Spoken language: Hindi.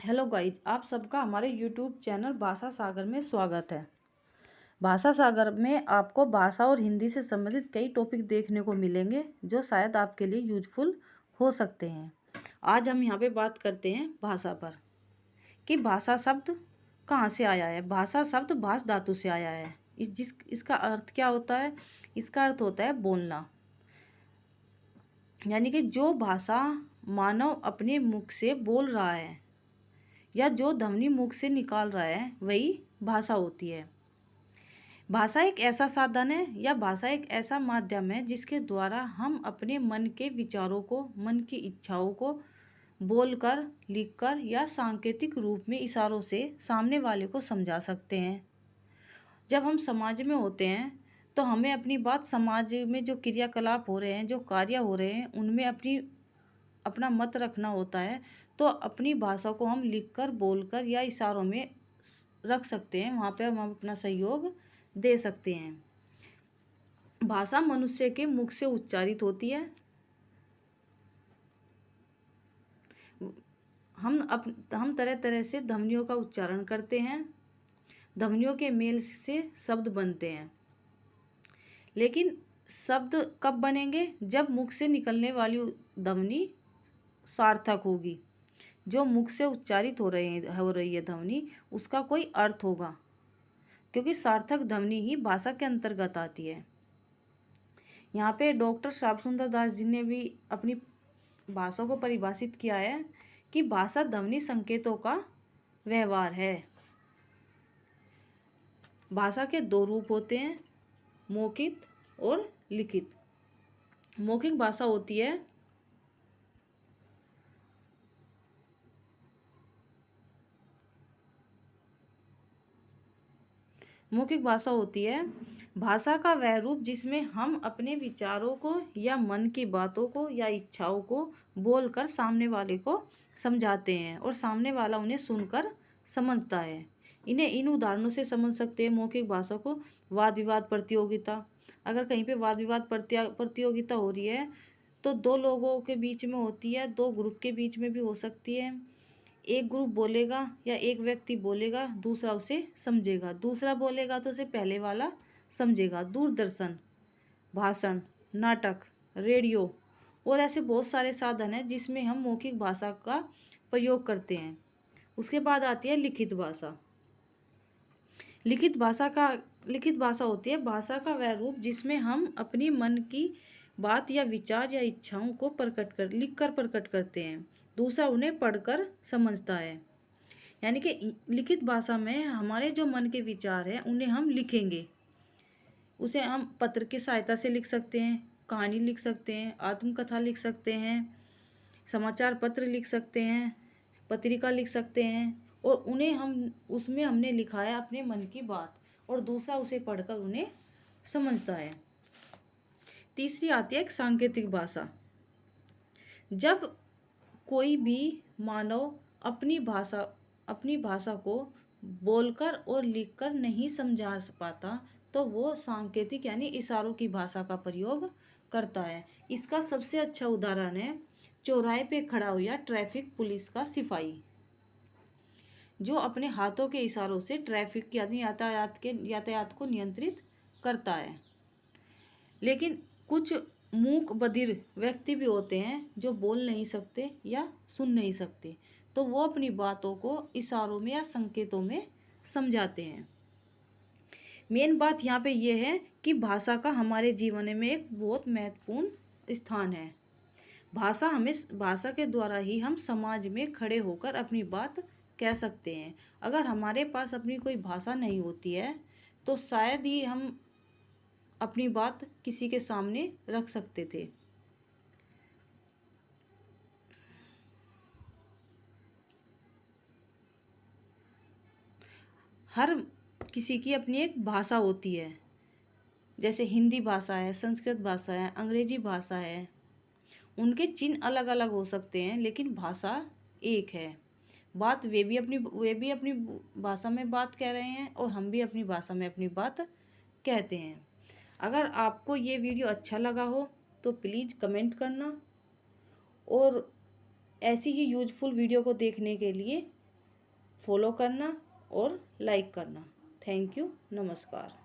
हेलो गाइज, आप सबका हमारे यूट्यूब चैनल भाषा सागर में स्वागत है। भाषा सागर में आपको भाषा और हिंदी से संबंधित कई टॉपिक देखने को मिलेंगे जो शायद आपके लिए यूजफुल हो सकते हैं। आज हम यहाँ पे बात करते हैं भाषा पर कि भाषा शब्द कहाँ से आया है। भाषा शब्द भाष धातु से आया है। इसका अर्थ क्या होता है? इसका अर्थ होता है बोलना, यानी कि जो भाषा मानव अपने मुख से बोल रहा है या जो ध्वनि मुख से निकाल रहा है वही भाषा होती है। भाषा एक ऐसा साधन है या भाषा एक ऐसा माध्यम है जिसके द्वारा हम अपने मन के विचारों को, मन की इच्छाओं को बोलकर, लिखकर या सांकेतिक रूप में इशारों से सामने वाले को समझा सकते हैं। जब हम समाज में होते हैं तो हमें अपनी बात समाज में जो क्रियाकलाप हो रहे हैं, जो कार्य हो रहे हैं, उनमें अपना मत रखना होता है। तो अपनी भाषा को हम लिखकर, बोलकर या इशारों में रख सकते हैं। वहाँ पे हम अपना सहयोग दे सकते हैं। भाषा मनुष्य के मुख से उच्चारित होती है। हम तरह तरह से ध्वनियों का उच्चारण करते हैं। ध्वनियों के मेल से शब्द बनते हैं। लेकिन शब्द कब बनेंगे? जब मुख से निकलने वाली ध्वनि सार्थक होगी। जो मुख से उच्चारित हो रही है ध्वनि, उसका कोई अर्थ होगा, क्योंकि सार्थक ध्वनि ही भाषा के अंतर्गत आती है। यहाँ पे डॉक्टर श्याम सुंदर दास जी ने भी अपनी भाषा को परिभाषित किया है कि भाषा ध्वनि संकेतों का व्यवहार है। भाषा के दो रूप होते हैं, मौखिक और लिखित। मौखिक भाषा होती है भाषा का वह रूप जिसमें हम अपने विचारों को या मन की बातों को या इच्छाओं को बोलकर सामने वाले को समझाते हैं और सामने वाला उन्हें सुनकर समझता है। इन्हें इन उदाहरणों से समझ सकते हैं मौखिक भाषा को। वाद विवाद प्रतियोगिता, अगर कहीं पे वाद विवाद प्रतियोगिता हो रही है तो दो लोगों के बीच में होती है, दो ग्रुप के बीच में भी हो सकती है। एक ग्रुप बोलेगा या एक व्यक्ति बोलेगा, दूसरा उसे समझेगा, दूसरा बोलेगा तो उसे पहले वाला समझेगा। दूरदर्शन, भाषण, नाटक, रेडियो और ऐसे बहुत सारे साधन हैं जिसमें हम मौखिक भाषा का प्रयोग करते हैं। उसके बाद आती है लिखित भाषा। लिखित भाषा होती है भाषा का वह रूप जिसमें हम अपनी मन की बात या विचार या इच्छाओं को लिखकर प्रकट करते हैं। दूसरा उन्हें पढ़कर समझता है। यानी कि लिखित भाषा में हमारे जो मन के विचार हैं उन्हें हम लिखेंगे। उसे हम पत्र की सहायता से लिख सकते हैं, कहानी लिख सकते हैं, आत्मकथा लिख सकते हैं, समाचार पत्र लिख सकते हैं, पत्रिका लिख सकते हैं और उसमें हमने लिखा है अपने मन की बात और दूसरा उसे पढ़कर उन्हें समझता है। तीसरी आती है एक सांकेतिक भाषा। जब कोई भी मानव अपनी भाषा को बोलकर और लिखकर नहीं समझा पाता तो वो सांकेतिक यानी इशारों की भाषा का प्रयोग करता है। इसका सबसे अच्छा उदाहरण है चौराहे पे खड़ा हुआ ट्रैफिक पुलिस का सिपाही, जो अपने हाथों के इशारों से ट्रैफिक यानी यातायात को नियंत्रित करता है। लेकिन कुछ मूक बधिर व्यक्ति भी होते हैं जो बोल नहीं सकते या सुन नहीं सकते, तो वो अपनी बातों को इशारों में या संकेतों में समझाते हैं। मेन बात यहाँ पे ये है कि भाषा का हमारे जीवन में एक बहुत महत्वपूर्ण स्थान है। भाषा के द्वारा ही हम समाज में खड़े होकर अपनी बात कह सकते हैं। अगर हमारे पास अपनी कोई भाषा नहीं होती है तो शायद ही हम अपनी बात किसी के सामने रख सकते थे। हर किसी की अपनी एक भाषा होती है, जैसे हिंदी भाषा है, संस्कृत भाषा है, अंग्रेजी भाषा है। उनके चिन्ह अलग अलग हो सकते हैं लेकिन भाषा एक है। वे भी अपनी भाषा में बात कह रहे हैं और हम भी अपनी भाषा में अपनी बात कहते हैं। अगर आपको ये वीडियो अच्छा लगा हो तो प्लीज़ कमेंट करना और ऐसी ही यूजफुल वीडियो को देखने के लिए फॉलो करना और लाइक करना। थैंक यू, नमस्कार।